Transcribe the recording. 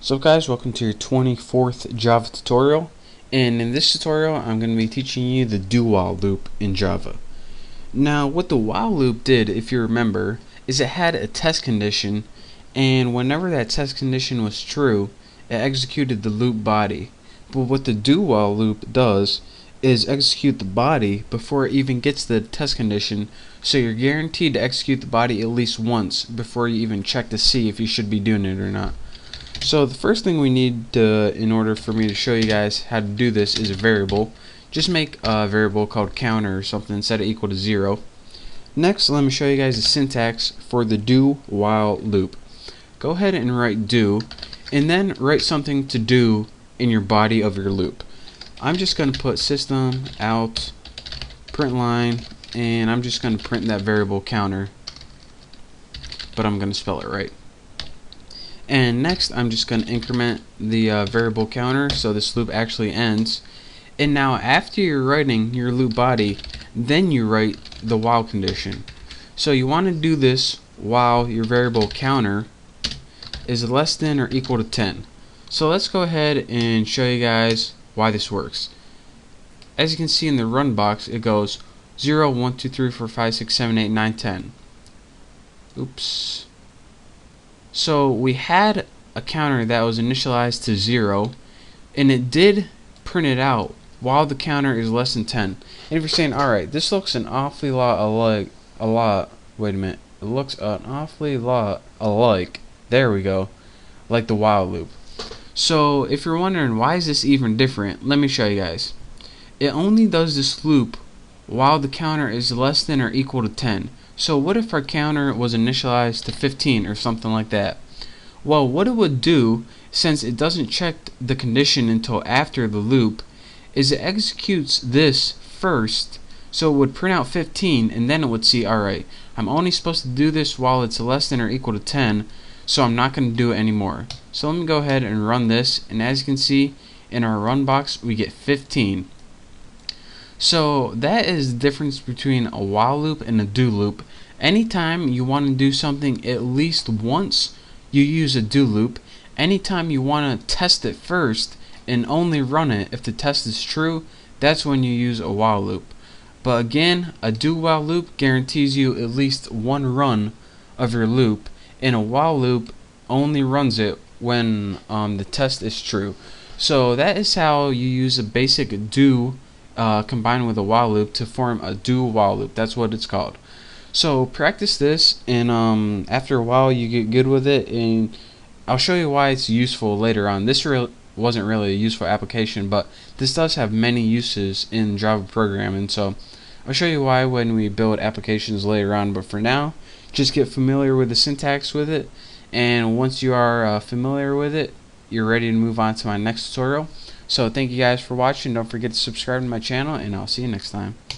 So guys, welcome to your 24th Java tutorial, and in this tutorial I'm going to be teaching you the do while loop in Java. Now what the while loop did, if you remember, is it had a test condition, and whenever that test condition was true, it executed the loop body. But what the do while loop does is execute the body before it even gets the test condition, so you're guaranteed to execute the body at least once before you even check to see if you should be doing it or not. So the first thing we need in order for me to show you guys how to do this is a variable. Just make a variable called counter or something, set it equal to 0. Next, let me show you guys the syntax for the do while loop. Go ahead and write do, and then write something to do in your body of your loop. I'm just going to put system out print line, and I'm just going to print that variable counter, but I'm going to spell it right. And next I'm just going to increment the variable counter so this loop actually ends. And now after you're writing your loop body, then you write the while condition. So you want to do this while your variable counter is less than or equal to 10. So let's go ahead and show you guys why this works. As you can see in the run box, it goes 0, 1, 2, 3, 4, 5, 6, 7, 8, 9, 10. Oops. So we had a counter that was initialized to 0, and it did print it out while the counter is less than 10. And if you're saying, alright, this looks an awfully lot alike, wait a minute, it looks an awfully lot alike, there we go, like the while loop. So if you're wondering why is this even different, let me show you guys. It only does this loop while the counter is less than or equal to 10. So what if our counter was initialized to 15 or something like that? Well, what it would do, since it doesn't check the condition until after the loop, is it executes this first, so it would print out 15, and then it would see, alright, I'm only supposed to do this while it's less than or equal to 10, so I'm not going to do it anymore. So let me go ahead and run this, and as you can see in our run box we get 15. So that is the difference between a while loop and a do loop. Anytime you want to do something at least once, you use a do loop. Anytime you want to test it first and only run it if the test is true, that's when you use a while loop. But again, a do while loop guarantees you at least one run of your loop, and a while loop only runs it when the test is true. So that is how you use a basic do combined with a while loop to form a do while loop. That's what it's called. So practice this, and after a while you get good with it, and I'll show you why it's useful later on. This wasn't really a useful application, but this does have many uses in Java programming, so I'll show you why when we build applications later on. But for now, just get familiar with the syntax with it, and once you are familiar with it, you're ready to move on to my next tutorial. So thank you guys for watching. Don't forget to subscribe to my channel, and I'll see you next time.